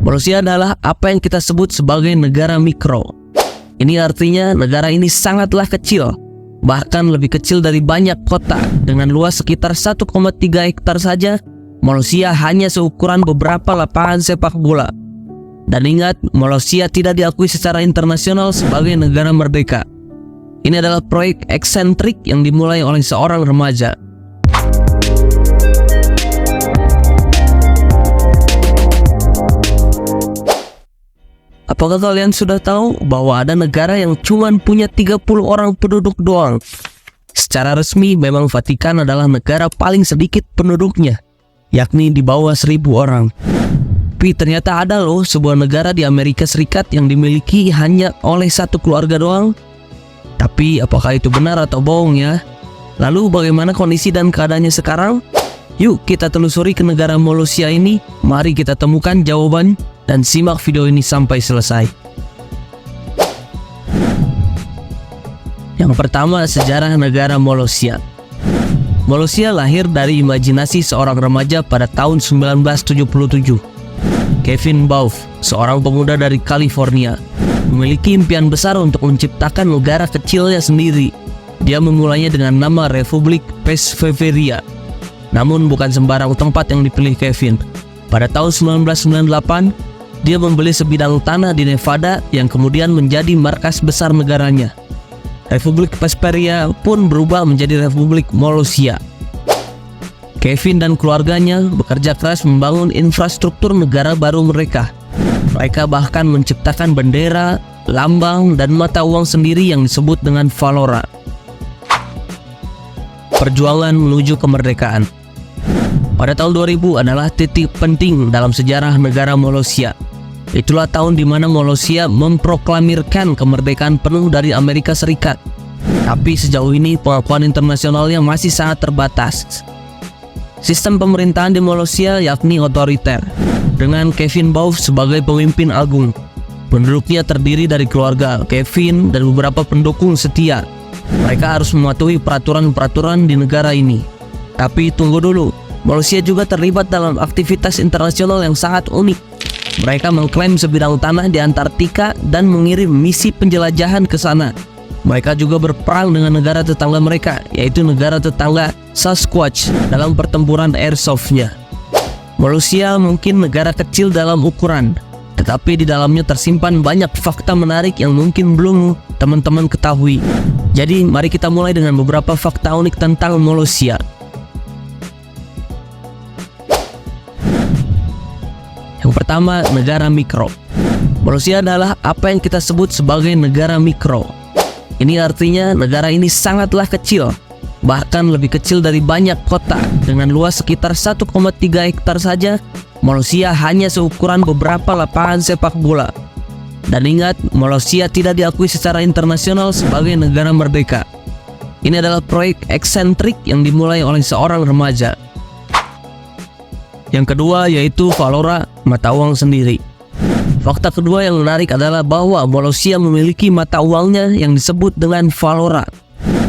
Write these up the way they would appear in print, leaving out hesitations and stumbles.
Molosia adalah apa yang kita sebut sebagai negara mikro. Ini artinya negara ini sangatlah kecil, bahkan lebih kecil dari banyak kota. Dengan luas sekitar 1,3 hektar saja, Molosia hanya seukuran beberapa lapangan sepak bola. Dan ingat, Molosia tidak diakui secara internasional sebagai negara merdeka. Ini adalah proyek eksentrik yang dimulai oleh seorang remaja. Apakah kalian sudah tahu bahwa ada negara yang cuma punya 30 orang penduduk doang? Secara resmi memang Vatikan adalah negara paling sedikit penduduknya, yakni di bawah 1000 orang. Tapi ternyata ada loh sebuah negara di Amerika Serikat yang dimiliki hanya oleh satu keluarga doang. Tapi apakah itu benar atau bohong ya? Lalu bagaimana kondisi dan keadaannya sekarang? Yuk kita telusuri ke negara Molosia ini. Mari kita temukan jawaban dan simak video ini sampai selesai. Yang pertama, sejarah negara Molosia. Molosia lahir dari imajinasi seorang remaja pada tahun 1977. Kevin Bauff, seorang pemuda dari California, memiliki impian besar untuk menciptakan negara kecilnya sendiri. Dia memulainya dengan nama Republik Pesveria. Namun bukan sembarang tempat yang dipilih Kevin. Pada tahun 1998, dia membeli sebidang tanah di Nevada yang kemudian menjadi markas besar negaranya. Republik Pesveria pun berubah menjadi Republik Molosia. Kevin dan keluarganya bekerja keras membangun infrastruktur negara baru mereka. Mereka bahkan menciptakan bendera, lambang, dan mata uang sendiri yang disebut dengan Valora. Perjuangan menuju kemerdekaan. Pada tahun 2000 adalah titik penting dalam sejarah negara Molosia. Itulah tahun di mana Molosia memproklamirkan kemerdekaan penuh dari Amerika Serikat. Tapi sejauh ini pengakuan internasionalnya masih sangat terbatas. Sistem pemerintahan di Molosia yakni otoriter, dengan Kevin Bauff sebagai pemimpin agung. Penduduknya terdiri dari keluarga Kevin dan beberapa pendukung setia. Mereka harus mematuhi peraturan-peraturan di negara ini. Tapi tunggu dulu, Molosia juga terlibat dalam aktivitas internasional yang sangat unik. Mereka mengklaim sebidang tanah di Antartika dan mengirim misi penjelajahan ke sana. Mereka juga berperang dengan negara tetangga mereka, yaitu negara tetangga Sasquatch dalam pertempuran airsoft-nya. Molosia mungkin negara kecil dalam ukuran, tetapi di dalamnya tersimpan banyak fakta menarik yang mungkin belum teman-teman ketahui. Jadi mari kita mulai dengan beberapa fakta unik tentang Molosia. Yang pertama, negara mikro. Molosia adalah apa yang kita sebut sebagai negara mikro. Ini artinya negara ini sangatlah kecil, bahkan lebih kecil dari banyak kota. Dengan luas sekitar 1,3 hektar saja, Molosia hanya seukuran beberapa lapangan sepak bola. Dan ingat, Molosia tidak diakui secara internasional sebagai negara merdeka. Ini adalah proyek eksentrik yang dimulai oleh seorang remaja. Yang kedua yaitu Valora, mata uang sendiri. Fakta kedua yang menarik adalah bahwa Molosia memiliki mata uangnya yang disebut dengan Valora.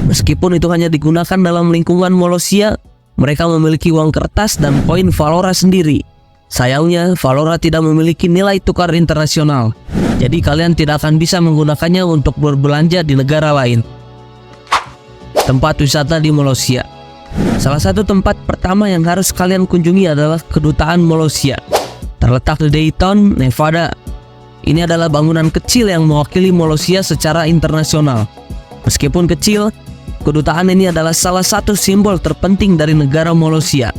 Meskipun itu hanya digunakan dalam lingkungan Molosia, mereka memiliki uang kertas dan koin Valora sendiri. Sayangnya, Valora tidak memiliki nilai tukar internasional. Jadi kalian tidak akan bisa menggunakannya untuk berbelanja di negara lain. Tempat wisata di Molosia. Salah satu tempat pertama yang harus kalian kunjungi adalah Kedutaan Molosia. Terletak di Dayton, Nevada. Ini adalah bangunan kecil yang mewakili Molosia secara internasional. Meskipun kecil, kedutaan ini adalah salah satu simbol terpenting dari negara Molosia.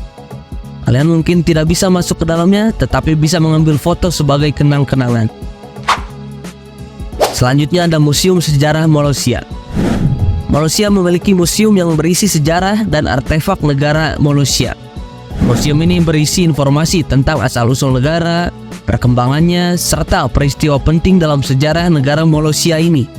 Kalian mungkin tidak bisa masuk ke dalamnya, tetapi bisa mengambil foto sebagai kenang-kenangan. Selanjutnya ada Museum Sejarah Molosia. Molosia memiliki museum yang berisi sejarah dan artefak negara Molosia. Museum ini berisi informasi tentang asal-usul negara, perkembangannya, serta peristiwa penting dalam sejarah negara Molosia ini.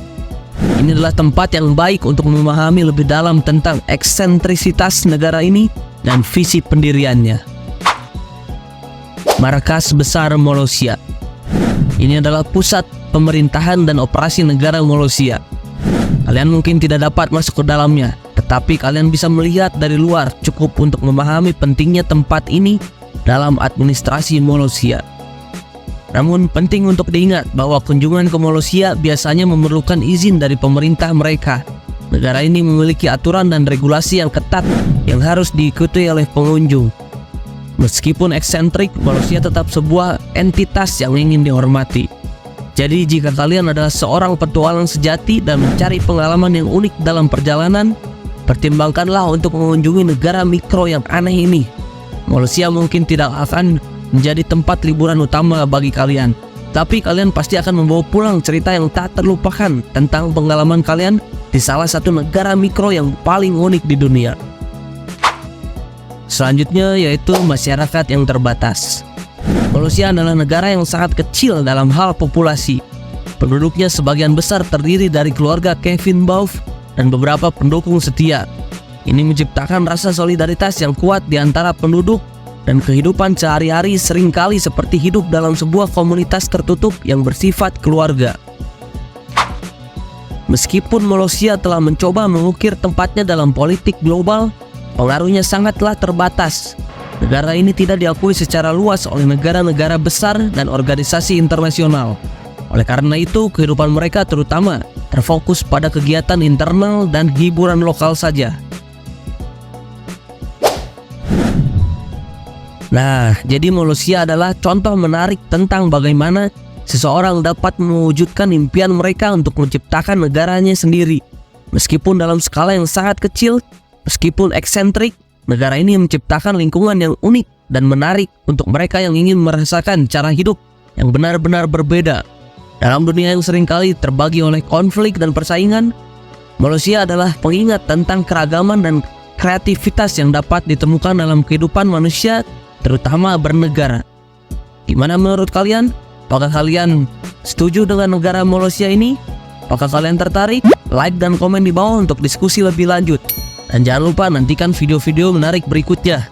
Ini adalah tempat yang baik untuk memahami lebih dalam tentang eksentrisitas negara ini dan visi pendiriannya. Markas Besar Molosia. Ini adalah pusat pemerintahan dan operasi negara Molosia. Kalian mungkin tidak dapat masuk ke dalamnya, tetapi kalian bisa melihat dari luar cukup untuk memahami pentingnya tempat ini dalam administrasi Molosia. Namun penting untuk diingat bahwa kunjungan ke Molossia biasanya memerlukan izin dari pemerintah mereka. Negara ini memiliki aturan dan regulasi yang ketat yang harus diikuti oleh pengunjung. Meskipun eksentrik, Molossia tetap sebuah entitas yang ingin dihormati. Jadi jika kalian adalah seorang petualang sejati dan mencari pengalaman yang unik dalam perjalanan, pertimbangkanlah untuk mengunjungi negara mikro yang aneh ini. Molossia mungkin tidak akan menjadi tempat liburan utama bagi kalian, tapi kalian pasti akan membawa pulang cerita yang tak terlupakan tentang pengalaman kalian di salah satu negara mikro yang paling unik di dunia. Selanjutnya yaitu masyarakat yang terbatas. Molossia adalah negara yang sangat kecil dalam hal populasi. Penduduknya sebagian besar terdiri dari keluarga Kevin Bauf dan beberapa pendukung setia. Ini menciptakan rasa solidaritas yang kuat di antara penduduk, dan kehidupan sehari-hari seringkali seperti hidup dalam sebuah komunitas tertutup yang bersifat keluarga. Meskipun Molossia telah mencoba mengukir tempatnya dalam politik global, pengaruhnya sangatlah terbatas. Negara ini tidak diakui secara luas oleh negara-negara besar dan organisasi internasional. Oleh karena itu, kehidupan mereka terutama terfokus pada kegiatan internal dan hiburan lokal saja. Nah, jadi Molossia adalah contoh menarik tentang bagaimana seseorang dapat mewujudkan impian mereka untuk menciptakan negaranya sendiri. Meskipun dalam skala yang sangat kecil, meskipun eksentrik, negara ini menciptakan lingkungan yang unik dan menarik untuk mereka yang ingin merasakan cara hidup yang benar-benar berbeda. Dalam dunia yang seringkali terbagi oleh konflik dan persaingan, Molossia adalah pengingat tentang keragaman dan kreativitas yang dapat ditemukan dalam kehidupan manusia, terutama bernegara. Gimana menurut kalian? Apakah kalian setuju dengan negara Molossia ini? Apakah kalian tertarik? Like dan komen di bawah untuk diskusi lebih lanjut. Dan jangan lupa nantikan video-video menarik berikutnya.